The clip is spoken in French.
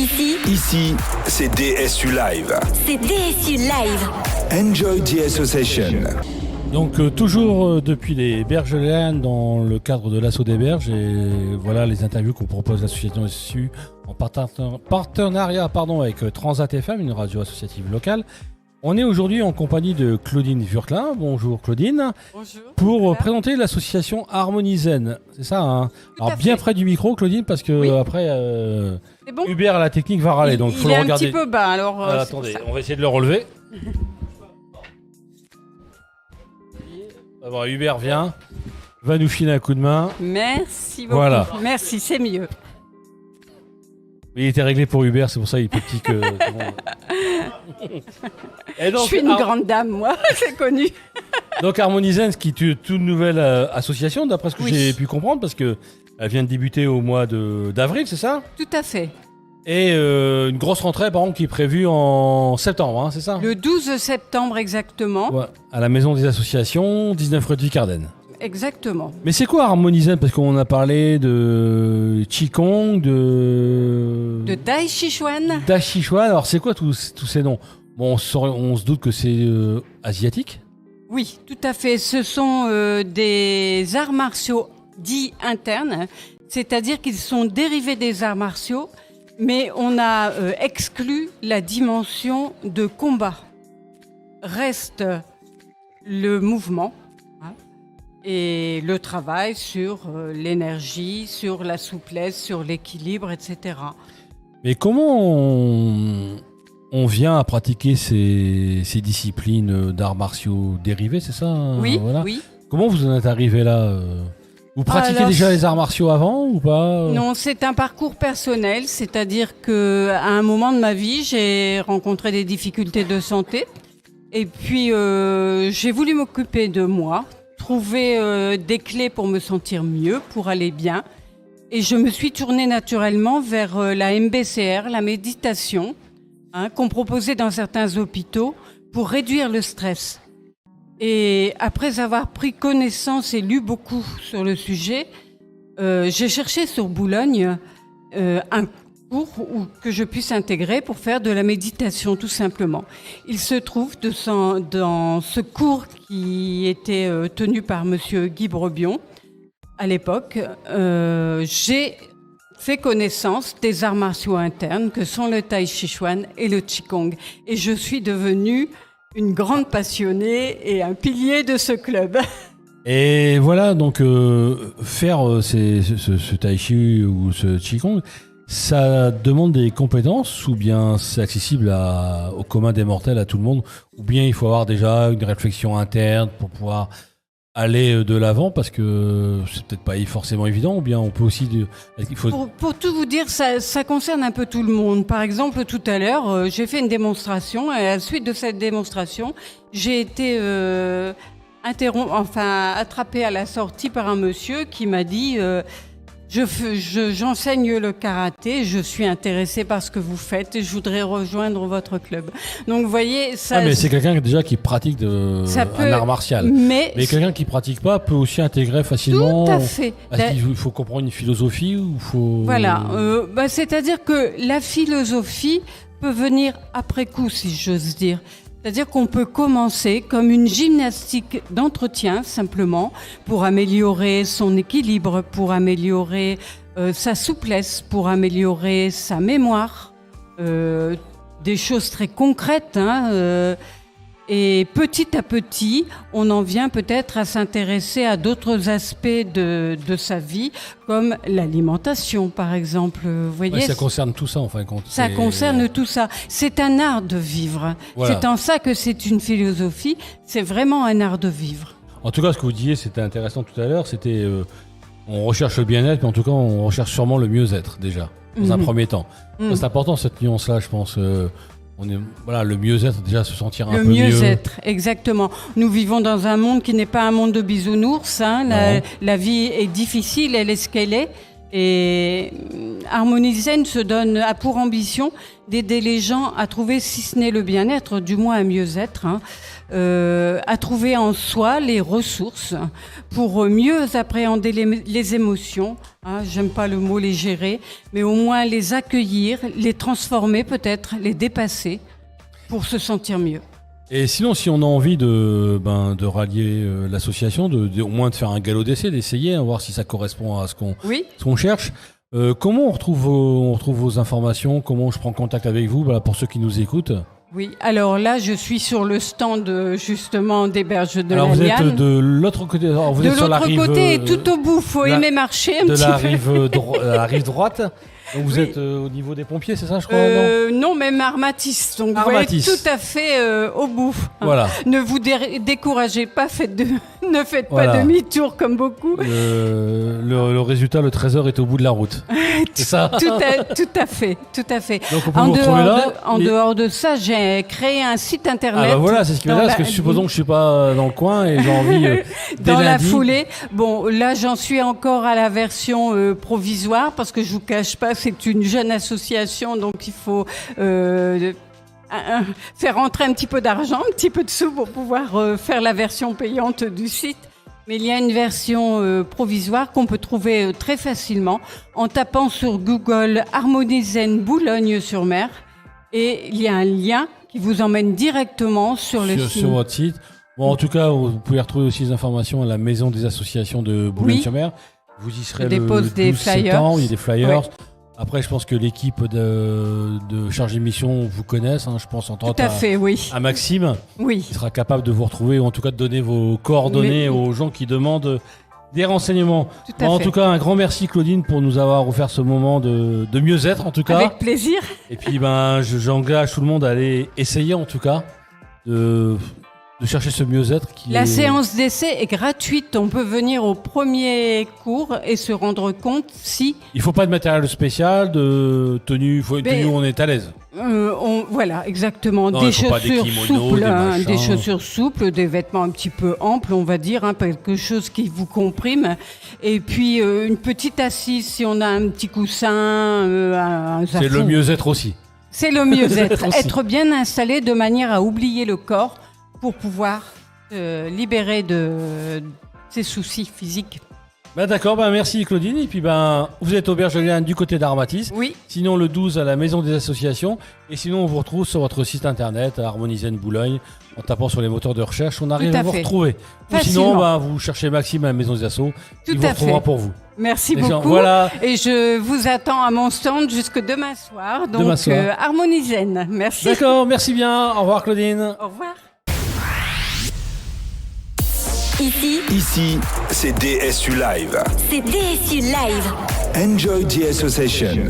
Ici, c'est DSU Live. C'est DSU Live. Enjoy the association. Donc toujours depuis les Berges-les-Lanes dans le cadre de l'Assaut des Berges, et voilà les interviews qu'on propose l'association SU en partenariat avec Transat FM, une radio associative locale. On est aujourd'hui en compagnie de Claudine Vurtlin. Bonjour Claudine. Bonjour. Pour présenter l'association Harmonizen, c'est ça hein. Alors bien près du micro Claudine parce que après c'est bon. Hubert à la technique va râler, donc faut il le est regarder. un petit peu bas alors. Attendez, on va essayer de le relever. Bon, Hubert vient, va nous filer un coup de main. Merci beaucoup. Voilà. Merci, c'est mieux. Il était réglé pour Hubert, c'est pour ça qu'il est plus petit que tout le monde. Et donc, je suis une grande dame, moi, c'est connu. Donc Harmonizen, qui est une toute nouvelle association, d'après ce que j'ai pu comprendre, parce qu'elle vient de débuter au mois d'avril, c'est ça ? Tout à fait. Et une grosse rentrée, par exemple, qui est prévue en septembre, hein, c'est ça ? Le 12 septembre exactement. Ouais, à la Maison des Associations, 19 rue de Vicardène. Exactement. Mais c'est quoi Harmonizen ? Parce qu'on a parlé de Qigong, de Tai Chi Chuan. Tai Chi Chuan. Alors c'est quoi tous ces noms ? Bon, on se doute que c'est asiatique ? Oui, tout à fait. Ce sont des arts martiaux dits internes, c'est-à-dire qu'ils sont dérivés des arts martiaux, mais on a exclu la dimension de combat. Reste le mouvement. Et le travail sur l'énergie, sur la souplesse, sur l'équilibre, etc. Mais comment on vient à pratiquer ces disciplines d'arts martiaux dérivés, c'est ça hein, Oui, voilà. oui. Comment vous en êtes arrivé là Vous pratiquiez déjà les arts martiaux avant ou pas Non, c'est un parcours personnel, c'est-à-dire qu'à un moment de ma vie, j'ai rencontré des difficultés de santé. Et puis, j'ai voulu m'occuper de moi, trouver des clés pour me sentir mieux, pour aller bien. Et je me suis tournée naturellement vers la MBCR, la méditation, qu'on proposait dans certains hôpitaux pour réduire le stress. Et après avoir pris connaissance et lu beaucoup sur le sujet, j'ai cherché sur Boulogne un cours que je puisse intégrer pour faire de la méditation, tout simplement. Il se trouve dans ce cours qui était tenu par Monsieur Guy Brebion, à l'époque, j'ai fait connaissance des arts martiaux internes que sont le Tai Chi Chuan et le Qigong. Et je suis devenue une grande passionnée et un pilier de ce club. Et voilà, donc faire ce Tai Chi ou ce Qigong, ça demande des compétences ou bien c'est accessible au commun des mortels, à tout le monde, ou bien il faut avoir déjà une réflexion interne pour pouvoir aller de l'avant parce que c'est peut-être pas forcément évident, ou bien on peut aussi... Pour tout vous dire, ça concerne un peu tout le monde. Par exemple, tout à l'heure, j'ai fait une démonstration et à la suite de cette démonstration, j'ai été attrapée à la sortie par un monsieur qui m'a dit... J'enseigne le karaté, je suis intéressée par ce que vous faites et je voudrais rejoindre votre club. Donc vous voyez, ça... mais c'est quelqu'un déjà qui pratique un art martial. Mais quelqu'un qui pratique pas peut aussi intégrer facilement... Tout à fait. Il faut comprendre une philosophie ou faut... Voilà, c'est-à-dire que la philosophie peut venir après coup, si j'ose dire. C'est-à-dire qu'on peut commencer comme une gymnastique d'entretien, simplement, pour améliorer son équilibre, pour améliorer sa souplesse, pour améliorer sa mémoire, des choses très concrètes. Et petit à petit, on en vient peut-être à s'intéresser à d'autres aspects de sa vie, comme l'alimentation, par exemple. Vous voyez, ça concerne tout ça, en fin de compte. Ça concerne tout ça. C'est un art de vivre. Voilà. C'est en ça que c'est une philosophie. C'est vraiment un art de vivre. En tout cas, ce que vous disiez, c'était intéressant tout à l'heure. C'était, on recherche le bien-être, mais en tout cas, on recherche sûrement le mieux-être, déjà, dans un premier temps. C'est important, cette nuance-là, je pense. Le mieux-être, déjà se sentir un peu mieux. Le mieux-être, exactement. Nous vivons dans un monde qui n'est pas un monde de bisounours. La vie est difficile, elle est ce qu'elle est. Et Harmonizen a pour ambition d'aider les gens à trouver, si ce n'est le bien-être, du moins un mieux-être, à trouver en soi les ressources pour mieux appréhender les émotions. J'aime pas le mot les gérer, mais au moins les accueillir, les transformer peut-être, les dépasser pour se sentir mieux. Et sinon, si on a envie de rallier l'association, au moins de faire un galop d'essai, d'essayer, voir si ça correspond à ce qu'on cherche, comment on retrouve vos informations? Comment je prends contact avec vous, pour ceux qui nous écoutent? Oui, alors là, je suis sur le stand justement des Berges de la Liane. Alors vous êtes de l'autre côté, vous êtes sur la rive... De l'autre côté, tout au bout, faut aimer marcher un petit peu. La rive droite. Donc vous êtes au niveau des pompiers, c'est ça, je crois? Non, même Armatis. Donc vous voyez tout à fait au bout. Voilà. Ne vous découragez pas, ne faites pas demi-tour comme beaucoup. Le résultat, le trésor est au bout de la route. C'est ça? Tout à fait. Donc on peut vous retrouver là. En dehors de ça, j'ai créé un site internet. Voilà, c'est ce qui m'intéresse, parce que supposons que je suis pas dans le coin et j'ai envie dans la foulée. Bon, là, j'en suis encore à la version provisoire, parce que je vous cache pas, c'est une jeune association, donc il faut faire rentrer un petit peu d'argent, un petit peu de sous pour pouvoir faire la version payante du site. Mais il y a une version provisoire qu'on peut trouver très facilement en tapant sur Google Harmonizen Boulogne-sur-Mer, et il y a un lien qui vous emmène directement sur le site. Sur votre site. Bon, en tout cas, vous pouvez retrouver aussi les informations à la Maison des associations de Boulogne-sur-Mer. Vous y serez le 12 septembre, il y a des flyers. Ouais. Après, je pense que l'équipe de Chargé de Mission vous connaisse. Je pense entre autres à Maxime, qui sera capable de vous retrouver, ou en tout cas de donner vos coordonnées aux gens qui demandent des renseignements. En tout cas, un grand merci Claudine pour nous avoir offert ce moment de mieux-être en tout cas. Avec plaisir. Et puis j'engage tout le monde à aller essayer en tout cas de chercher ce mieux-être. La séance d'essai est gratuite. On peut venir au premier cours et se rendre compte si... Il ne faut pas de matériel spécial, de tenue, il faut une tenue où on est à l'aise. Voilà, exactement. Non, des chaussures souples, des chaussures souples, des vêtements un petit peu amples, on va dire, quelque chose qui vous comprime. Et puis une petite assise si on a un petit coussin, un zafou. C'est le mieux-être aussi. C'est le mieux-être. Être bien installé de manière à oublier le corps pour pouvoir libérer de ses soucis physiques. D'accord, merci Claudine. Et puis vous êtes au Berges de la Liane du côté d'Armatis. Oui. Sinon le 12 à la Maison des associations. Et sinon on vous retrouve sur votre site internet à Harmonizen Boulogne. En tapant sur les moteurs de recherche, on arrive à vous retrouver. Ou sinon vous cherchez Maxime à la Maison des Assos. Il vous retrouvera pour vous. Merci beaucoup. Voilà. Et je vous attends à mon stand jusque demain soir. Donc Harmonizen. Merci. D'accord, merci bien. Au revoir Claudine. Au revoir. Ici, c'est DSU Live. C'est DSU Live. Enjoy the association.